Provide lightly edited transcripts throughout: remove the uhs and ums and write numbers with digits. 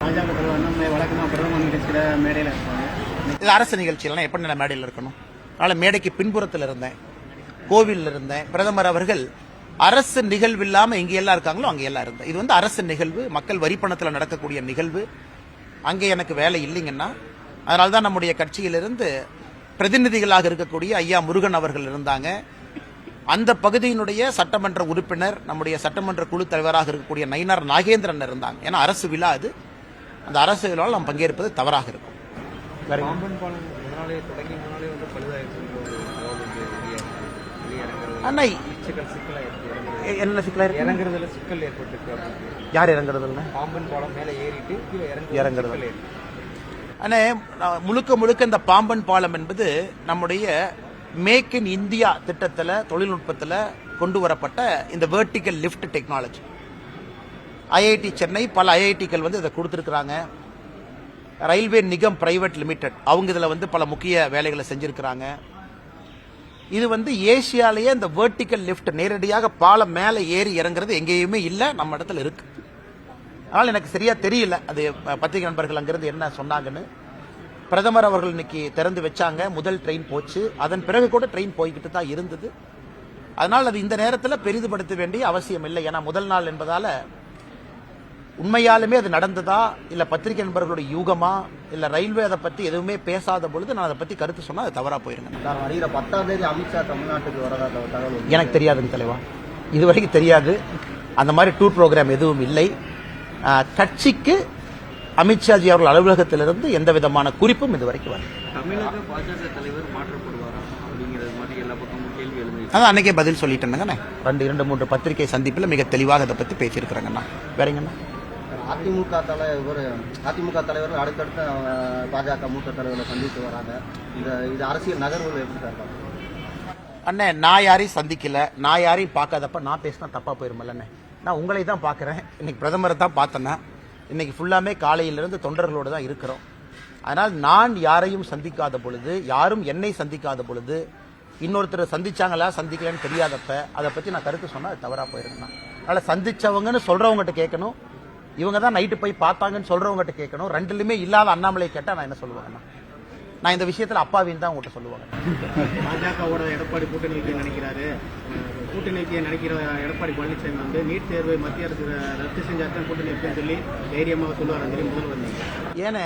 பாஜக தலைவர் வழக்கமாக பிரதமர் நிகழ்ச்சியில மேடையில் இருப்பாங்க. இது அரசு நிகழ்ச்சியெல்லாம் எப்படி நான் மேடையில் இருக்கணும்? அதனால் மேடைக்கு பின்புறத்தில் இருந்தேன், கோவிலில் இருந்தேன். பிரதமர் அவர்கள் அரசு நிகழ்வு இல்லாமல் எங்கே எல்லாம் இருக்காங்களோ அங்கே எல்லாம் இருந்தேன். இது வந்து அரசு நிகழ்வு, மக்கள் வரிப்பணத்தில் நடக்கக்கூடிய நிகழ்வு. அங்கே எனக்கு வேலை இல்லைங்கன்னா அதனால தான் நம்முடைய கட்சியிலிருந்து பிரதிநிதிகளாக இருக்கக்கூடிய ஐயா முருகன் அவர்கள் இருந்தாங்க. அந்த பகுதியினுடைய சட்டமன்ற உறுப்பினர், நம்முடைய சட்டமன்ற குழு தலைவராக இருக்கக்கூடிய நயினார் நாகேந்திரன் இருந்தாங்க. ஏன்னா அரசு விழா அது. அந்த அரசு விழாவில் நாம் பங்கேற்பது தவறாக இருக்கும். என்ன சிக்கலா இருக்கு? யார் இறங்குறதுல? பாம்பன் பாலம் மேல ஏறிட்டு இறங்குறது. அண்ணே, முழுக்க முழுக்க இந்த பாம்பன் பாலம் என்பது நம்முடைய மேக் இன் இந்தியா திட்டத்தில், தொழில்நுட்பத்தில் கொண்டு வரப்பட்ட இந்த vertical lift technology. IIT Chennai, பல ஐஐடிக்கள் வந்து இதை கொடுத்துருக்குறாங்க. ரயில்வே நிகம் பிரைவேட் லிமிடெட் அவங்க இதில் வந்து பல முக்கிய வேலைகளை செஞ்சிருக்கிறாங்க. இது வந்து ஏசியாலேயே இந்த வெர்டிக்கல் லிஃப்ட் நேரடியாக பாலம் மேலே ஏறி இறங்குறது எங்கேயுமே இல்லை, நம்ம இடத்துல இருக்கு. அதனால் எனக்கு சரியா தெரியல அது பத்திரிகை நண்பர்கள் அங்கிருந்து என்ன சொன்னாங்கன்னு. பிரதமர் அவர்கள் இன்னைக்கு திறந்து வச்சாங்க, முதல் ட்ரெயின் போச்சு. அதன் பிறகு கூட ட்ரெயின் போய்கிட்டு தான் இருந்தது. அதனால் அது இந்த நேரத்தில் பெரிதுபடுத்த வேண்டிய அவசியம் இல்லை. ஏன்னா முதல் நாள் என்பதால உண்மையாலுமே அது நடந்ததா, இல்ல பத்திரிகை நண்பர்களுடைய யூகமா, இல்ல ரயில்வே அதை பத்தி எதுவுமே பேசாத பொழுது நான் அதை பத்தி கருத்து சொன்னா அது தவறா போயிருங்க. 10ஆம் தேதி அமித்ஷா தமிழ்நாட்டுக்கு வரதா தகவல் எனக்கு தெரியாதுங்க தலைவா, இதுவரைக்கும் தெரியாது. அந்த மாதிரி டூர் ப்ரோக்ராம் எதுவும் இல்லை. கட்சிக்கு அமித்ஷாஜி அவர்கள் அலுவலகத்திலிருந்து எந்த விதமான குறிப்பும் இதுவரைக்கும் வரல. தமிழக பாஜக தலைவர் மாற்றப்படுவாரா அப்படிங்கிறது மாதிரி எல்லா பக்கமும் கேள்வி எழுதி அதான் அன்னைக்கே பதில் சொல்லிட்டேங்கண்ணே. 2-3 பத்திரிகை சந்திப்பில் மிக தெளிவாக அதை பத்தி பேசியிருக்கிறாங்கண்ணா. வேறங்கண்ணா, அதிமுக தலைவர்கள் அடுத்தடுத்த பாஜக மூத்த தலைவர்களை சந்தித்து வராங்க. இது அரசியல் நகர்வுகள் எப்படி சார்? அண்ணே, நான் யாரையும் சந்திக்கல, நான் யாரையும் பார்க்காதப்ப நான் பேசினா தப்பா போயிருமல்ல. நான் உங்களை தான் பார்க்குறேன். இன்னைக்கு பிரதமரை தான் பார்த்தேன்னா, இன்னைக்கு ஃபுல்லாமே காலையிலிருந்து தொண்டர்களோடு தான் இருக்கிறோம். அதனால் நான் யாரையும் சந்திக்காத பொழுது, யாரும் என்னை சந்திக்காத பொழுது, இன்னொருத்தர் சந்திச்சாங்களா சந்திக்கலன்னு தெரியாதப்ப அதை பற்றி நான் கருத்து சொன்னால் அது தவறாக போயிருங்கண்ணா. அதனால் சந்திச்சவங்கன்னு சொல்றவங்ககிட்ட கேட்கணும், இவங்க தான் நைட்டு போய் பார்த்தாங்கன்னு சொல்றவங்ககிட்ட கேட்கணும். ரெண்டுலையுமே இல்லாத அண்ணாமலை கேட்டால் நான் என்ன சொல்லுவேங்கண்ணா? நான் இந்த விஷயத்தில் அப்பாவின்னு தான் உங்கள்கிட்ட சொல்லுவாங்க. பாஜகவோட எடப்பாடி கூட்டணிக்கு நினைக்கிறாரு. கூட்டணிக்கு நினைக்கிற எடப்பாடி பழனிசாமி வந்து நீட் தேர்வை மத்திய அரசு ரத்து செஞ்சாத்தான் கூட்டணி இருக்குன்னு சொல்லி தைரியமாக சொல்லுவார் முதல்வர். ஏன்னா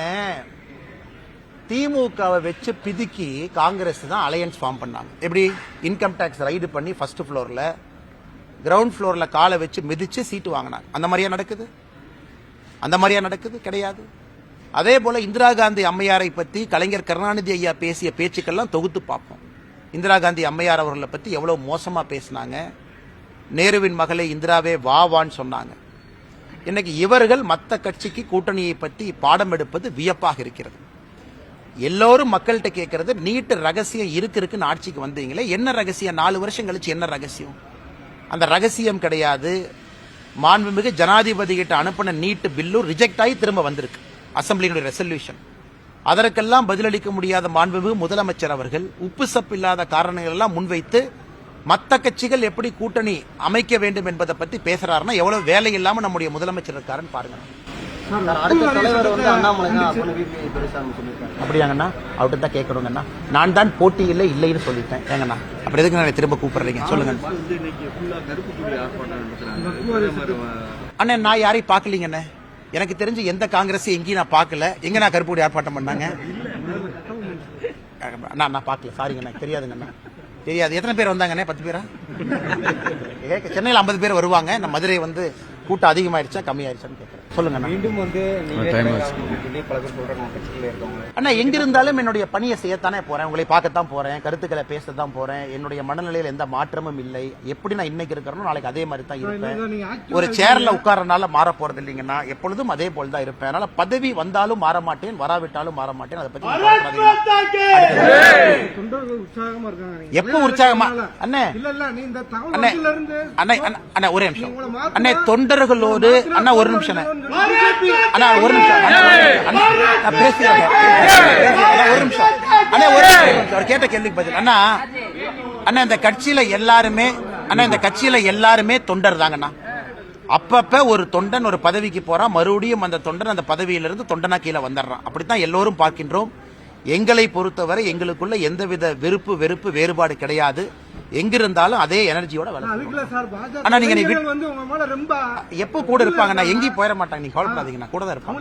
திமுகவை வச்சு பிதுக்கி காங்கிரஸ் தான் அலையன்ஸ் ஃபார்ம் பண்ணாங்க. எப்படி? இன்கம் டாக்ஸ் ரைடு பண்ணி ஃபர்ஸ்ட் ஃப்ளோர்ல, கிரவுண்ட் ஃப்ளோர்ல காலை வச்சு மிதிச்சு சீட்டு வாங்கினாங்க. அந்த மாதிரியா நடக்குது? அந்த மாதிரியா நடக்குது? கிடையாது. அதே போல இந்திரா காந்தி அம்மையாரை பத்தி கலைஞர் கருணாநிதி ஐயா பேசிய பேச்சுக்கெல்லாம் தொகுத்து பார்ப்போம். இந்திரா காந்தி அம்மையார் அவர்களை பத்தி எவ்வளவு மோசமா பேசினாங்க. நேருவின் மகளை இந்திராவே வா வான்னு சொன்னாங்க. இன்னைக்கு இவர்கள் மற்ற கட்சிக்கு கூட்டணியை பத்தி பாடம் எடுப்பது வியப்பாக இருக்கிறது. எல்லோரும் மக்கள்கிட்ட கேட்கறது, நீட்டு ரகசியம் இருக்குன்னு ஆட்சிக்கு வந்தீங்களே, என்ன ரகசியம்? 4 வருஷம் கழிச்சு என்ன ரகசியம்? அந்த ரகசியம் கிடையாது. மாண்புமிகு ஜனாதிபதி கிட்ட அனுப்பின நீட்டு பில்லும் ரிஜெக்ட் ஆகி திரும்ப வந்திருக்கு, அசம்பிளியினுடைய ரெசல்யூஷன். அதற்கெல்லாம் பதிலளிக்க முடியாத மாண்புமிகு முதலமைச்சர் அவர்கள் உப்பு சப்பு இல்லாத காரணங்கள் எல்லாம் முன்வைத்து மற்ற கட்சிகள் எப்படி கூட்டணி அமைக்க வேண்டும் என்பதை பத்தி பேசுறாருன்னா எவ்வளவு வேலை இல்லாம நம்முடைய முதலமைச்சர் இருக்காருன்னு பாருங்க. அப்படியாங்கண்ணா, அவர்கிட்ட தான் கேட்கணுங்கண்ணா. நான் தான் போட்டியில் இல்லைன்னு சொல்லிட்டேன். ஏங்கண்ணா, அப்படி எதுக்கு நான் திரும்ப கூப்பிடுறீங்க? சொல்லுங்க அண்ணே. நான் யாரையும் பார்க்கலீங்கண்ணே. எனக்கு தெரிஞ்சு எந்த காங்கிரஸ் எங்கேயும் நான் பார்க்கல. எங்க நான் கருப்புடி ஆர்ப்பாட்டம் பண்ணாங்க? நான் பார்க்கல, சாரிங்கண்ணா, தெரியாதுங்கண்ணா, தெரியாது. எத்தனை பேர் வந்தாங்கண்ணே? 10 பேரா? சென்னையில் 50 பேர் வருவாங்க. நம்ம மதுரை வந்து கூட்டம் அதிகமாயிருச்சா கம்மியாயிருச்சான்னு கேட்கறேன். சொல்லுங்க. மீண்டும் வந்து அண்ணா, எங்க இருந்தாலும் என்னுடைய பணியை செய்யத்தானே போறேன், உங்களை பார்க்கத்தான் போறேன், கருத்துக்களை பேசத்தான் போறேன். என்னுடைய மனநிலையில் எந்த மாற்றமும் இல்லை. எப்படி நான் இன்னைக்கு இருக்கிறேனோ நாளைக்கு அதே மாதிரி தான் இருப்பேன். ஒரு சேர்ல உட்காரனால மாற போறது இல்லைங்கன்னா எப்பொழுதும் அதே போல் தான் இருப்பேன். அதனால பதவி வந்தாலும் மாற மாட்டேன், வராவிட்டாலும் மாற மாட்டேன். அதை பத்தி எப்ப உற்சாகமா அண்ணே? அண்ணே அண்ணா ஒரே நிமிஷம் அண்ணே. தொண்டர்களோடு அண்ணா ஒரு நிமிஷம் அண்ணா, ஒரு நிமிஷம் பேசுறேன். ஒரு நிமிஷம் அண்ணா, ஒரு நிமிஷம் கேட்ட கேள்விக்கு பதில். அண்ணா அண்ணா, இந்த கட்சியில எல்லாருமே தொண்டர் தாங்கண்ணா. அப்பப்ப ஒரு தொண்டன் ஒரு பதவிக்கு போறான், மறுபடியும் அந்த தொண்டன் அந்த பதவியிலிருந்து தொண்டனா கீழே வந்துடுறான். அப்படித்தான் எல்லோரும் பார்க்கின்றோம். எங்களை பொறுத்தவரை எங்களுக்குள்ள எந்தவித விருப்பு வெறுப்பு வேறுபாடு கிடையாது. எங்கிருந்தாலும் அதே எனர்ஜியோட வேலை செய்வோம். ஆனா நீங்க எப்போ கூட இருப்பாங்க, நான் எங்கேயும் போயிட மாட்டாங்க, நீங்க கவலைப்படாதீங்க, நான் கூட தான் இருப்பேன்.